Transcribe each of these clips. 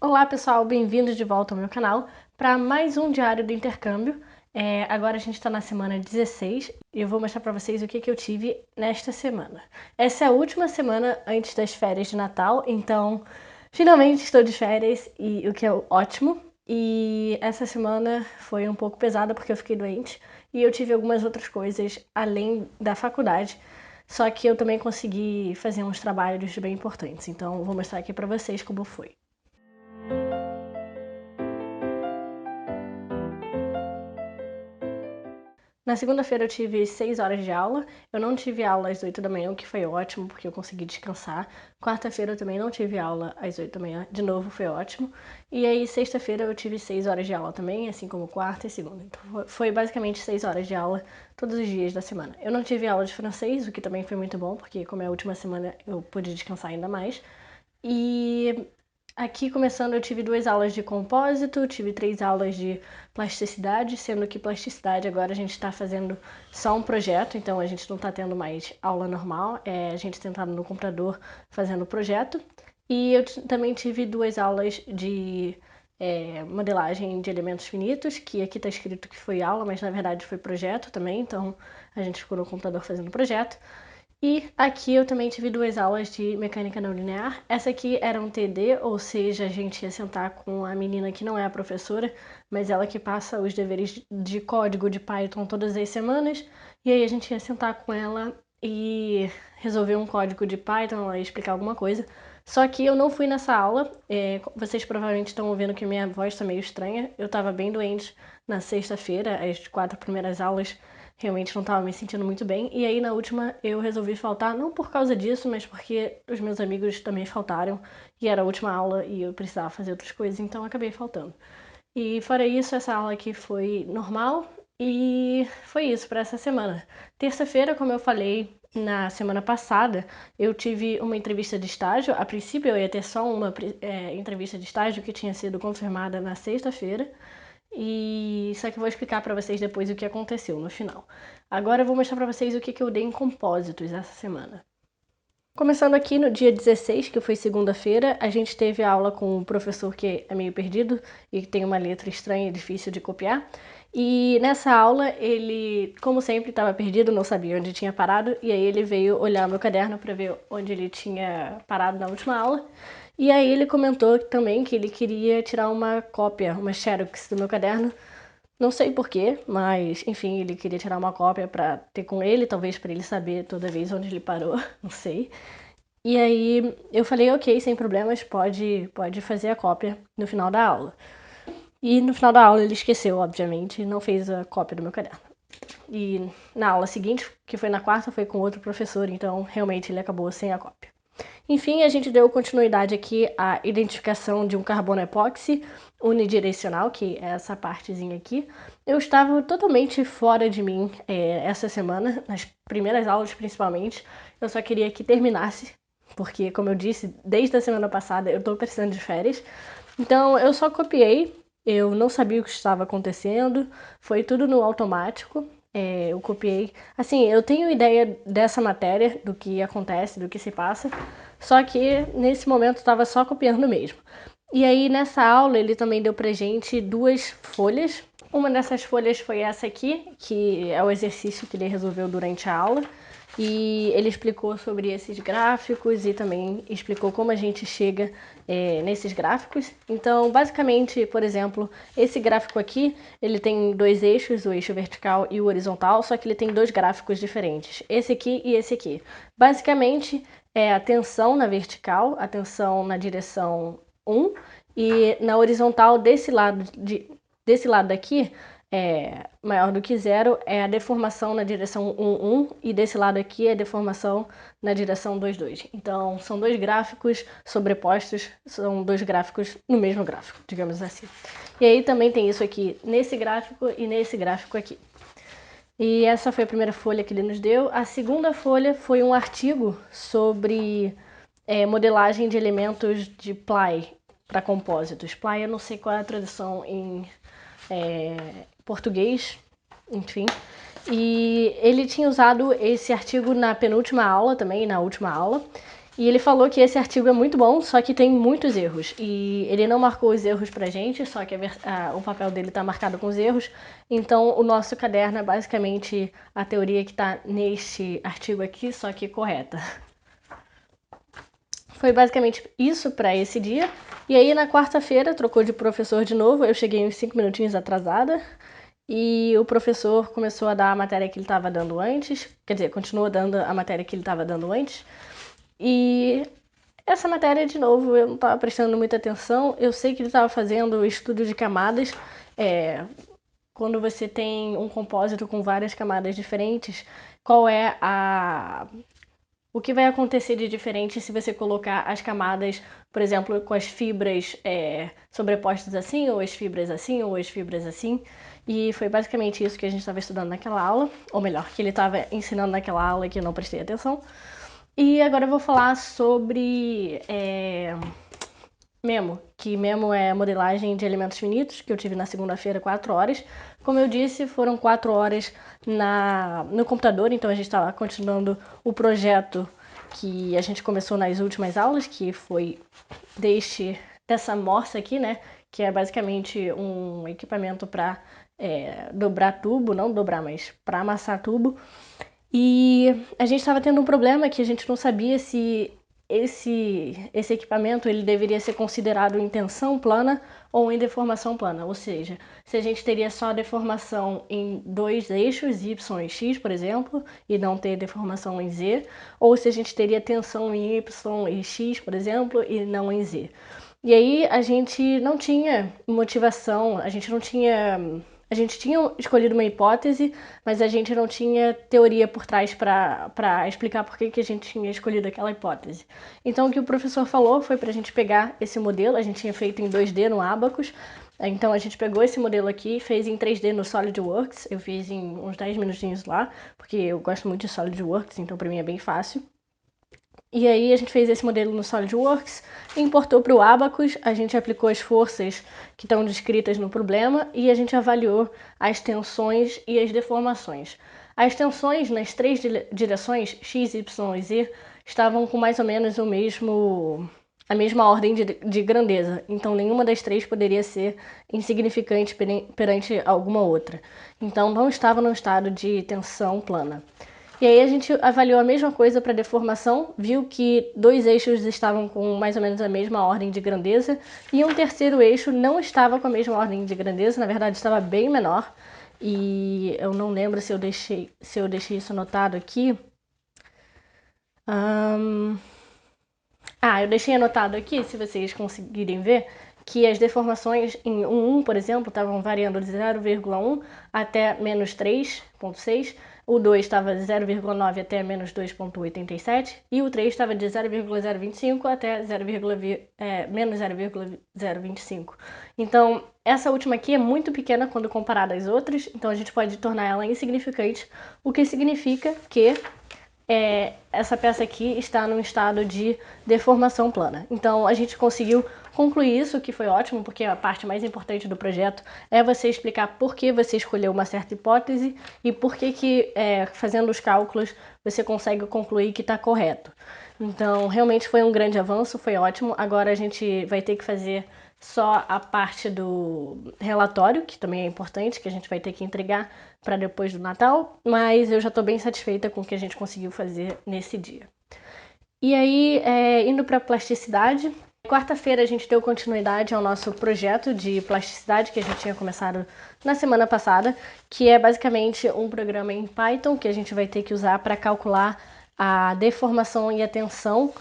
Olá pessoal, bem-vindos de volta ao meu canal para mais um diário do intercâmbio. Agora a gente está na semana 16 e eu vou mostrar para vocês o que eu tive nesta semana. Essa é a última semana antes das férias de Natal, então finalmente estou de férias, e o que é ótimo. E essa semana foi um pouco pesada porque eu fiquei doente e eu tive algumas outras coisas além da faculdade. Só que eu também consegui fazer uns trabalhos bem importantes, então eu vou mostrar aqui para vocês como foi. Na segunda-feira eu tive 6 horas de aula. Eu não tive aula às 8 da manhã, o que foi ótimo, porque eu consegui descansar. Quarta-feira eu também não tive aula às 8 da manhã, de novo foi ótimo. E aí sexta-feira eu tive 6 horas de aula também, assim como quarta e segunda. Então foi basicamente 6 horas de aula todos os dias da semana. Eu não tive aula de francês, o que também foi muito bom, porque como é a última semana eu pude descansar ainda mais. E aqui começando eu tive 2 aulas de compósito, tive 3 aulas de plasticidade, sendo que plasticidade agora a gente está fazendo só um projeto, então a gente não está tendo mais aula normal, a gente sentado no computador fazendo o projeto. E eu também tive 2 aulas de modelagem de elementos finitos, que aqui está escrito que foi aula, mas na verdade foi projeto também, então a gente ficou no computador fazendo o projeto. E aqui eu também tive 2 aulas de mecânica não linear. Essa aqui era um TD, ou seja, a gente ia sentar com a menina que não é a professora, mas ela que passa os deveres de código de Python todas as semanas. E aí a gente ia sentar com ela e resolver um código de Python, ela ia explicar alguma coisa. Só que eu não fui nessa aula. Vocês provavelmente estão ouvindo que minha voz está meio estranha. Eu estava bem doente na sexta-feira, as 4 primeiras aulas realmente não estava me sentindo muito bem. E aí na última eu resolvi faltar, não por causa disso, mas porque os meus amigos também faltaram. E era a última aula e eu precisava fazer outras coisas, então acabei faltando. E fora isso, essa aula aqui foi normal e foi isso para essa semana. Terça-feira, como eu falei na semana passada, eu tive uma entrevista de estágio. A princípio eu ia ter só uma entrevista de estágio que tinha sido confirmada na sexta-feira. E só que eu vou explicar para vocês depois o que aconteceu no final. Agora eu vou mostrar para vocês o que eu dei em compósitos essa semana. Começando aqui no dia 16, que foi segunda-feira, a gente teve aula com um professor que é meio perdido e que tem uma letra estranha e difícil de copiar. E nessa aula ele, como sempre, estava perdido, não sabia onde tinha parado, e aí ele veio olhar meu caderno para ver onde ele tinha parado na última aula. E aí ele comentou também que ele queria tirar uma cópia, uma xerox do meu caderno. Não sei porquê, mas enfim, ele queria tirar uma cópia para ter com ele, talvez para ele saber toda vez onde ele parou, não sei. E aí eu falei, ok, sem problemas, pode fazer a cópia no final da aula. E no final da aula ele esqueceu, obviamente, e não fez a cópia do meu caderno. E na aula seguinte, que foi na quarta, foi com outro professor, então realmente ele acabou sem a cópia. Enfim, a gente deu continuidade aqui à identificação de um carbono epóxi unidirecional, que é essa partezinha aqui. Eu estava totalmente fora de mim essa semana, nas primeiras aulas principalmente. Eu só queria que terminasse, porque, como eu disse, desde a semana passada eu estou precisando de férias. Então eu só copiei, eu não sabia o que estava acontecendo, foi tudo no automático. Eu copiei. Assim, eu tenho ideia dessa matéria, do que acontece, do que se passa, só que nesse momento estava só copiando mesmo. E aí nessa aula ele também deu pra gente 2 folhas. Uma dessas folhas foi essa aqui, que é o exercício que ele resolveu durante a aula. E ele explicou sobre esses gráficos e também explicou como a gente chega nesses gráficos. Então, basicamente, por exemplo, esse gráfico aqui, ele tem 2 eixos, o eixo vertical e o horizontal, só que ele tem 2 gráficos diferentes, esse aqui e esse aqui. Basicamente, é a tensão na vertical, a tensão na direção 1, e na horizontal desse lado daqui, maior do que 0, é a deformação na direção 1, 1, e desse lado aqui é a deformação na direção 2, 2. Então, são 2 gráficos sobrepostos, são 2 gráficos no mesmo gráfico, digamos assim. E aí também tem isso aqui nesse gráfico e nesse gráfico aqui. E essa foi a primeira folha que ele nos deu. A segunda folha foi um artigo sobre modelagem de elementos de ply para compósitos. Ply eu não sei qual é a tradução em português, enfim. E ele tinha usado esse artigo na penúltima aula também, na última aula. E ele falou que esse artigo é muito bom, só que tem muitos erros. E ele não marcou os erros pra gente, só que o papel dele tá marcado com os erros. Então, o nosso caderno é basicamente a teoria que tá neste artigo aqui, só que correta. Foi basicamente isso para esse dia. E aí, na quarta-feira, trocou de professor de novo. Eu cheguei uns 5 minutinhos atrasada. E o professor começou a dar a matéria que ele estava dando antes. Quer dizer, continuou dando a matéria que ele estava dando antes. E essa matéria, de novo, eu não estava prestando muita atenção. Eu sei que ele estava fazendo estudo de camadas. Quando você tem um compósito com várias camadas diferentes, qual é o que vai acontecer de diferente se você colocar as camadas, por exemplo, com as fibras sobrepostas assim, ou as fibras assim, ou as fibras assim. E foi basicamente isso que a gente estava estudando naquela aula, ou melhor, que ele estava ensinando naquela aula que eu não prestei atenção. E agora eu vou falar sobre Memo, que Memo é modelagem de elementos finitos, que eu tive na segunda-feira, 4 horas. Como eu disse, foram 4 horas no computador, então a gente estava continuando o projeto que a gente começou nas últimas aulas, que foi dessa morsa aqui, né? Que é basicamente um equipamento para dobrar tubo, não dobrar, mas para amassar tubo. E a gente estava tendo um problema que a gente não sabia se esse equipamento ele deveria ser considerado em tensão plana ou em deformação plana, ou seja, se a gente teria só deformação em dois eixos, Y e X, por exemplo, e não ter deformação em Z, ou se a gente teria tensão em Y e X, por exemplo, e não em Z. E aí a gente não tinha motivação, a gente tinha escolhido uma hipótese, mas a gente não tinha teoria por trás para explicar por que a gente tinha escolhido aquela hipótese. Então, o que o professor falou foi para a gente pegar esse modelo, a gente tinha feito em 2D no Abacus, então a gente pegou esse modelo aqui, fez em 3D no SolidWorks, eu fiz em uns 10 minutinhos lá, porque eu gosto muito de SolidWorks, então para mim é bem fácil. E aí a gente fez esse modelo no SolidWorks, importou para o Abacus, a gente aplicou as forças que estão descritas no problema e a gente avaliou as tensões e as deformações. As tensões nas 3 direções, x, y e z, estavam com mais ou menos a mesma ordem de grandeza, então nenhuma das 3 poderia ser insignificante perante alguma outra. Então não estava num estado de tensão plana. E aí a gente avaliou a mesma coisa para deformação, viu que 2 eixos estavam com mais ou menos a mesma ordem de grandeza e um terceiro eixo não estava com a mesma ordem de grandeza, na verdade estava bem menor. E eu não lembro se eu deixei isso anotado aqui. Eu deixei anotado aqui, se vocês conseguirem ver, que as deformações em 1, por exemplo, estavam variando de 0,1 até menos 3,6. O 2 estava de 0,9 até menos 2,87 e o 3 estava de 0,025 até menos 0,025. Então, essa última aqui é muito pequena quando comparada às outras, então a gente pode tornar ela insignificante, o que significa que essa peça aqui está num estado de deformação plana. Então a gente conseguiu concluir isso, que foi ótimo, porque a parte mais importante do projeto é você explicar por que você escolheu uma certa hipótese e por que fazendo os cálculos você consegue concluir que está correto. Então realmente foi um grande avanço, foi ótimo. Agora a gente vai ter que fazer só a parte do relatório, que também é importante, que a gente vai ter que entregar para depois do Natal, mas eu já estou bem satisfeita com o que a gente conseguiu fazer nesse dia. E aí, indo para plasticidade, quarta-feira a gente deu continuidade ao nosso projeto de plasticidade que a gente tinha começado na semana passada, que é basicamente um programa em Python que a gente vai ter que usar para calcular a deformação e a tensão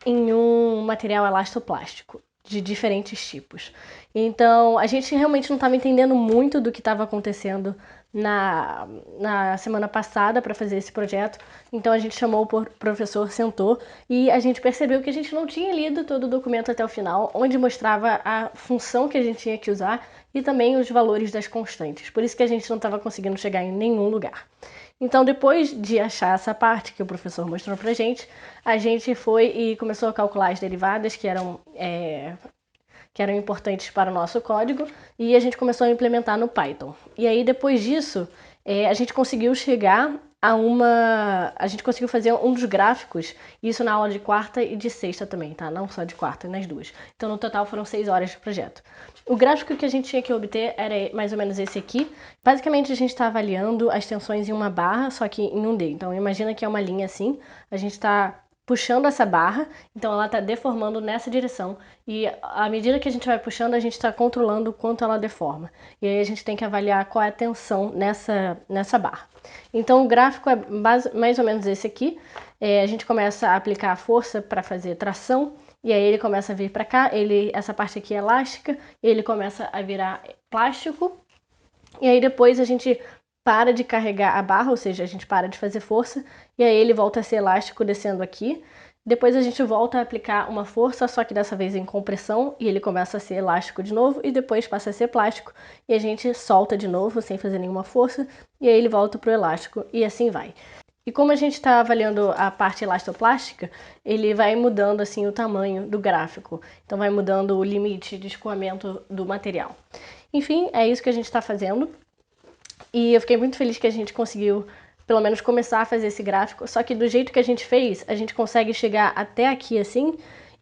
em um material elastoplástico de diferentes tipos. Então, a gente realmente não estava entendendo muito do que estava acontecendo na semana passada para fazer esse projeto. Então, a gente chamou o professor, sentou e a gente percebeu que a gente não tinha lido todo o documento até o final, onde mostrava a função que a gente tinha que usar e também os valores das constantes. Por isso que a gente não estava conseguindo chegar em nenhum lugar. Então, depois de achar essa parte que o professor mostrou pra gente, a gente foi e começou a calcular as derivadas que eram importantes para o nosso código e a gente começou a implementar no Python. E aí, depois disso, a gente conseguiu chegar a gente conseguiu fazer um dos gráficos, isso na aula de quarta e de sexta também, tá? Não só de quarta, nas duas. Então, no total, foram 6 horas de projeto. O gráfico que a gente tinha que obter era mais ou menos esse aqui. Basicamente, a gente está avaliando as tensões em uma barra, só que em um D. Então, imagina que é uma linha assim, a gente está puxando essa barra, então ela está deformando nessa direção. E à medida que a gente vai puxando, a gente está controlando o quanto ela deforma. E aí a gente tem que avaliar qual é a tensão nessa barra. Então o gráfico é mais ou menos esse aqui. A gente começa a aplicar a força para fazer tração, e aí ele começa a vir para cá, essa parte aqui é elástica, ele começa a virar plástico, e aí depois a gente para de carregar a barra, ou seja, a gente para de fazer força, e aí ele volta a ser elástico descendo aqui. Depois a gente volta a aplicar uma força, só que dessa vez em compressão, e ele começa a ser elástico de novo, e depois passa a ser plástico, e a gente solta de novo, sem fazer nenhuma força, e aí ele volta pro elástico, e assim vai. E como a gente está avaliando a parte elastoplástica, ele vai mudando assim o tamanho do gráfico, então vai mudando o limite de escoamento do material. Enfim, é isso que a gente está fazendo, e eu fiquei muito feliz que a gente conseguiu pelo menos começar a fazer esse gráfico, só que do jeito que a gente fez, a gente consegue chegar até aqui assim,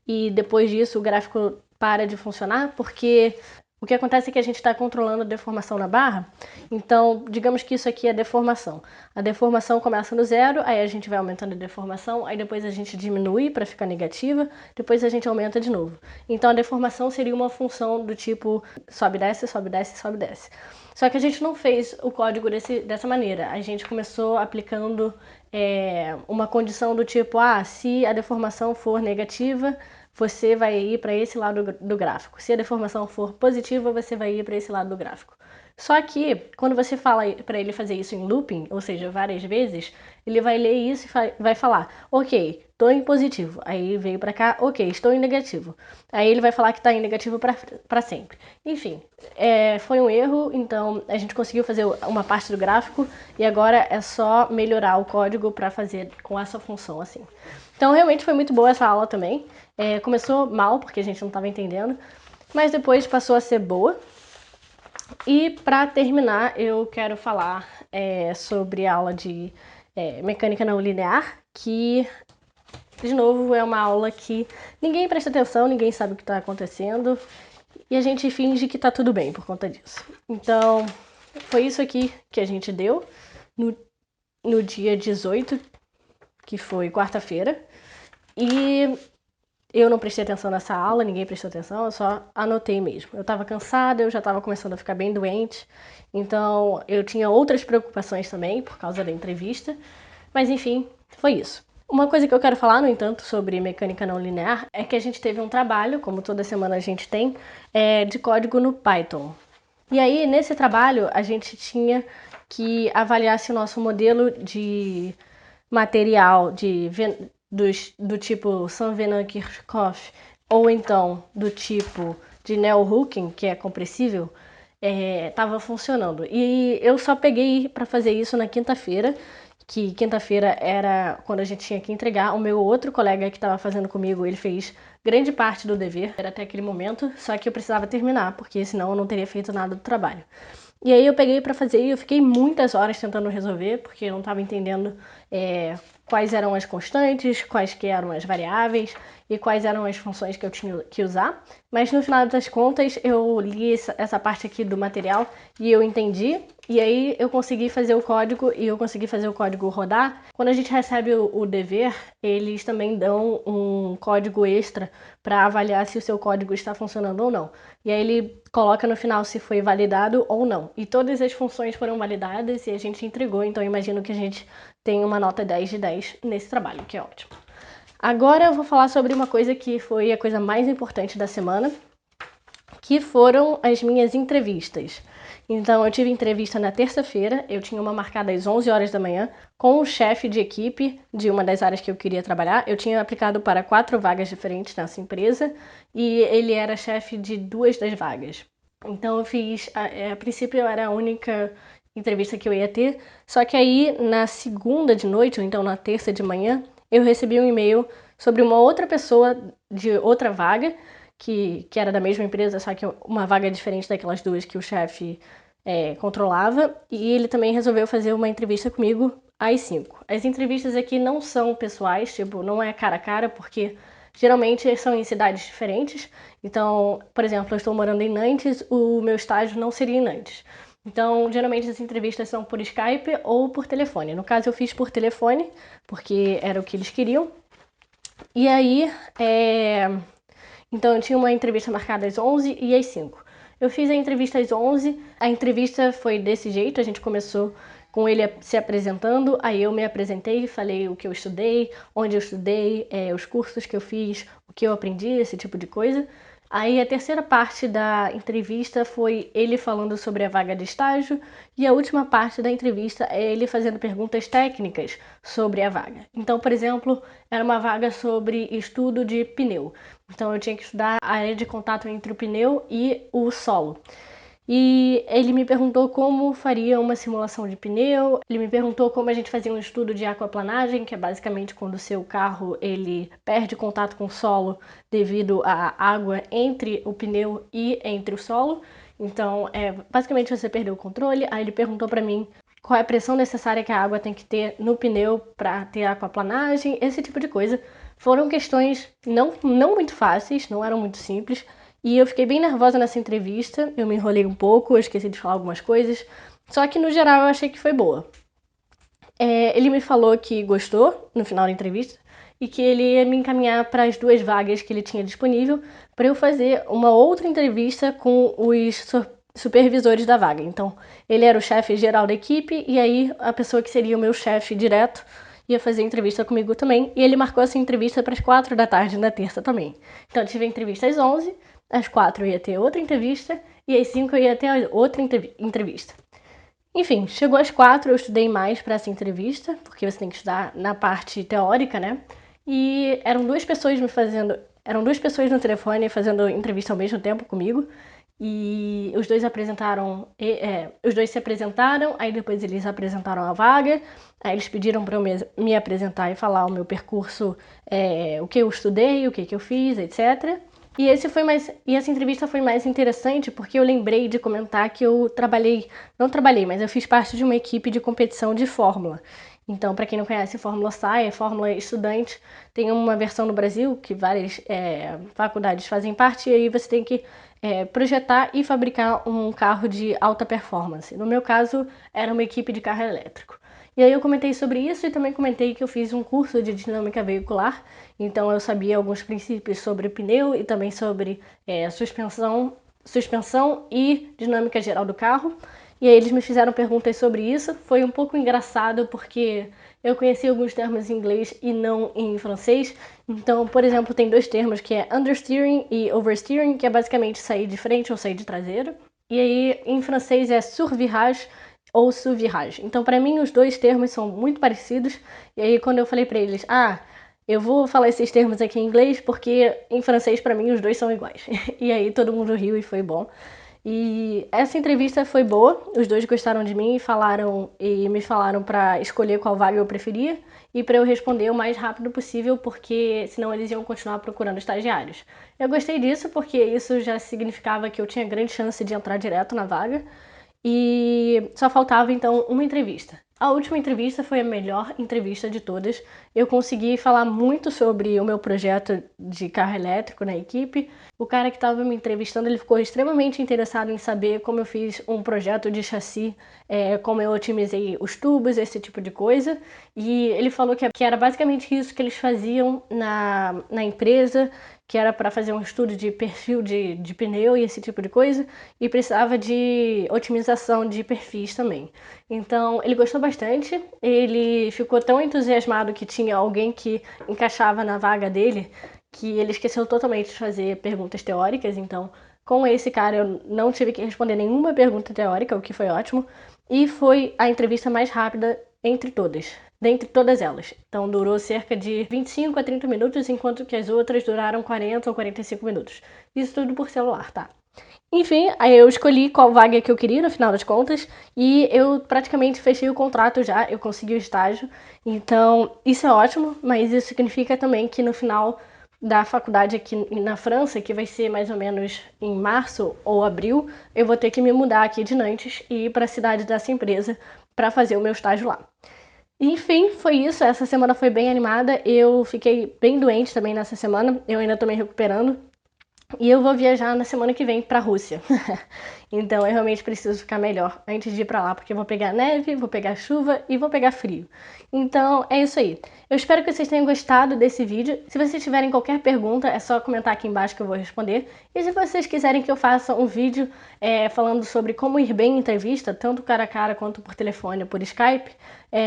e depois disso o gráfico para de funcionar, porque o que acontece é que a gente está controlando a deformação na barra, então digamos que isso aqui é deformação. A deformação começa no zero, aí a gente vai aumentando a deformação, aí depois a gente diminui para ficar negativa, depois a gente aumenta de novo. Então a deformação seria uma função do tipo sobe, desce, sobe, desce, sobe, desce. Só que a gente não fez o código dessa maneira. A gente começou aplicando uma condição do tipo, se a deformação for negativa, você vai ir para esse lado do gráfico. Se a deformação for positiva, você vai ir para esse lado do gráfico. Só que, quando você fala para ele fazer isso em looping, ou seja, várias vezes, ele vai ler isso e vai falar, ok, estou em positivo. Aí veio para cá, ok, estou em negativo. Aí ele vai falar que está em negativo para sempre. Enfim, foi um erro, então a gente conseguiu fazer uma parte do gráfico e agora é só melhorar o código para fazer com essa função assim. Então realmente foi muito boa essa aula também. Começou mal, porque a gente não estava entendendo, mas depois passou a ser boa. E para terminar, eu quero falar sobre a aula de mecânica não linear, que, de novo, é uma aula que ninguém presta atenção, ninguém sabe o que está acontecendo, e a gente finge que está tudo bem por conta disso. Então, foi isso aqui que a gente deu no dia 18, que foi quarta-feira, e eu não prestei atenção nessa aula, ninguém prestou atenção, eu só anotei mesmo. Eu estava cansada, eu já estava começando a ficar bem doente, então eu tinha outras preocupações também por causa da entrevista, mas enfim, foi isso. Uma coisa que eu quero falar, no entanto, sobre mecânica não linear é que a gente teve um trabalho, como toda semana a gente tem, de código no Python. E aí, nesse trabalho, a gente tinha que avaliar se o nosso modelo de material do tipo Saint-Venant-Kirchhoff ou então do tipo de Neel-Hooking, que é compressível, estava funcionando. E eu só peguei para fazer isso na quinta-feira, que quinta-feira era quando a gente tinha que entregar. O meu outro colega que estava fazendo comigo, ele fez grande parte do dever, era até aquele momento, só que eu precisava terminar, porque senão eu não teria feito nada do trabalho. E aí eu peguei para fazer e eu fiquei muitas horas tentando resolver, porque eu não estava entendendo quais eram as constantes, quais que eram as variáveis e quais eram as funções que eu tinha que usar. Mas no final das contas eu li essa parte aqui do material e eu entendi. E aí eu consegui fazer o código e eu consegui fazer o código rodar. Quando a gente recebe o dever, eles também dão um código extra para avaliar se o seu código está funcionando ou não. E aí ele coloca no final se foi validado ou não. E todas as funções foram validadas e a gente entregou, então eu imagino que a gente tem uma nota 10 de 10 nesse trabalho, que é ótimo. Agora eu vou falar sobre uma coisa que foi a coisa mais importante da semana, que foram as minhas entrevistas. Então, eu tive entrevista na terça-feira, eu tinha uma marcada às 11 horas da manhã, com o chefe de equipe de uma das áreas que eu queria trabalhar. Eu tinha aplicado para 4 vagas diferentes nessa empresa, e ele era chefe de 2 das vagas. Então, eu fiz, a princípio eu era a única entrevista que eu ia ter, só que aí, na segunda de noite, ou então na terça de manhã, eu recebi um e-mail sobre uma outra pessoa de outra vaga, que era da mesma empresa, só que uma vaga diferente daquelas duas que o chefe controlava, e ele também resolveu fazer uma entrevista comigo às 5. As entrevistas aqui não são pessoais, tipo, não é cara a cara, porque geralmente são em cidades diferentes. Então, por exemplo, eu estou morando em Nantes, o meu estágio não seria em Nantes. Então, geralmente as entrevistas são por Skype ou por telefone. No caso, eu fiz por telefone, porque era o que eles queriam. E aí, então eu tinha uma entrevista marcada às 11 e às 5. Eu fiz a entrevista às 11, a entrevista foi desse jeito, a gente começou com ele se apresentando, aí eu me apresentei, falei o que eu estudei, onde eu estudei, os cursos que eu fiz, o que eu aprendi, esse tipo de coisa. Aí a terceira parte da entrevista foi ele falando sobre a vaga de estágio e a última parte da entrevista é ele fazendo perguntas técnicas sobre a vaga. Então, por exemplo, era uma vaga sobre estudo de pneu. Então eu tinha que estudar a área de contato entre o pneu e o solo. E ele me perguntou como faria uma simulação de pneu, ele me perguntou como a gente fazia um estudo de aquaplanagem, que é basicamente quando o seu carro ele perde contato com o solo devido à água entre o pneu e entre o solo. Então, basicamente você perdeu o controle. Aí ele perguntou para mim qual é a pressão necessária que a água tem que ter no pneu para ter aquaplanagem, esse tipo de coisa. Foram questões não muito fáceis, não eram muito simples, e eu fiquei bem nervosa nessa entrevista, eu me enrolei um pouco, eu esqueci de falar algumas coisas, só que no geral eu achei que foi boa. Ele me falou que gostou no final da entrevista e que ele ia me encaminhar para as 2 vagas que ele tinha disponível para eu fazer uma outra entrevista com os supervisores da vaga. Então, ele era o chefe geral da equipe e aí a pessoa que seria o meu chefe direto ia fazer entrevista comigo também. E ele marcou essa entrevista para as 4 da tarde na terça também. Então, eu tive a entrevista às 11, às 4 eu ia ter outra entrevista e às 5 eu ia ter outra entrevista. Enfim, chegou às 4, eu estudei mais para essa entrevista, porque você tem que estudar na parte teórica, né? E eram duas pessoas no telefone fazendo entrevista ao mesmo tempo comigo. E os dois os dois se apresentaram, aí depois eles apresentaram a vaga, aí eles pediram para eu me apresentar e falar o meu percurso, o que eu estudei, o que eu fiz, etc. E essa entrevista foi mais interessante porque eu lembrei de comentar que não trabalhei, mas eu fiz parte de uma equipe de competição de fórmula. Então, para quem não conhece, Fórmula SAI, Fórmula Estudante, tem uma versão no Brasil que várias faculdades fazem parte, e aí você tem que projetar e fabricar um carro de alta performance. No meu caso, era uma equipe de carro elétrico. E aí eu comentei sobre isso e também comentei que eu fiz um curso de dinâmica veicular, então eu sabia alguns princípios sobre pneu e também sobre suspensão e dinâmica geral do carro. E aí eles me fizeram perguntas sobre isso. Foi um pouco engraçado porque eu conheci alguns termos em inglês e não em francês. Então, por exemplo, tem 2 termos que é understeering e oversteering, que é basicamente sair de frente ou sair de traseiro. E aí, em francês é survirage ou sous-virage. Então, para mim, os 2 termos são muito parecidos. E aí, quando eu falei para eles, eu vou falar esses termos aqui em inglês porque em francês, para mim, os 2 são iguais. E aí, todo mundo riu e foi bom. E essa entrevista foi boa, os 2 gostaram de mim e me falaram para escolher qual vaga eu preferia e para eu responder o mais rápido possível, porque senão eles iam continuar procurando estagiários. Eu gostei disso porque isso já significava que eu tinha grande chance de entrar direto na vaga e só faltava então uma entrevista. A última entrevista foi a melhor entrevista de todas. Eu consegui falar muito sobre o meu projeto de carro elétrico na equipe. O cara que estava me entrevistando, ele ficou extremamente interessado em saber como eu fiz um projeto de chassi, como eu otimizei os tubos, esse tipo de coisa. E ele falou que era basicamente isso que eles faziam na empresa, que era para fazer um estudo de perfil de pneu e esse tipo de coisa, e precisava de otimização de perfis também. Então, ele gostou bastante, ele ficou tão entusiasmado que tinha alguém que encaixava na vaga dele, que ele esqueceu totalmente de fazer perguntas teóricas. Então, com esse cara eu não tive que responder nenhuma pergunta teórica, o que foi ótimo, e foi a entrevista mais rápida dentre todas elas. Então, durou cerca de 25 a 30 minutos, enquanto que as outras duraram 40 ou 45 minutos. Isso tudo por celular, tá? Enfim, aí eu escolhi qual vaga que eu queria no final das contas e eu praticamente fechei o contrato já, eu consegui o estágio. Então, isso é ótimo, mas isso significa também que no final da faculdade aqui na França, que vai ser mais ou menos em março ou abril, eu vou ter que me mudar aqui de Nantes e ir para a cidade dessa empresa para fazer o meu estágio lá. Enfim, foi isso. Essa semana foi bem animada. Eu fiquei bem doente também nessa semana. Eu ainda tô me recuperando. E eu vou viajar na semana que vem pra Rússia. Então eu realmente preciso ficar melhor antes de ir pra lá, porque eu vou pegar neve, vou pegar chuva e vou pegar frio. Então é isso aí. Eu espero que vocês tenham gostado desse vídeo. Se vocês tiverem qualquer pergunta, é só comentar aqui embaixo que eu vou responder. E se vocês quiserem que eu faça um vídeo falando sobre como ir bem em entrevista, tanto cara a cara quanto por telefone ou por Skype,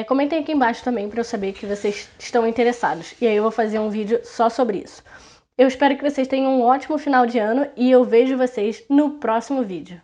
comentem aqui embaixo também para eu saber que vocês estão interessados. E aí eu vou fazer um vídeo só sobre isso. Eu espero que vocês tenham um ótimo final de ano e eu vejo vocês no próximo vídeo.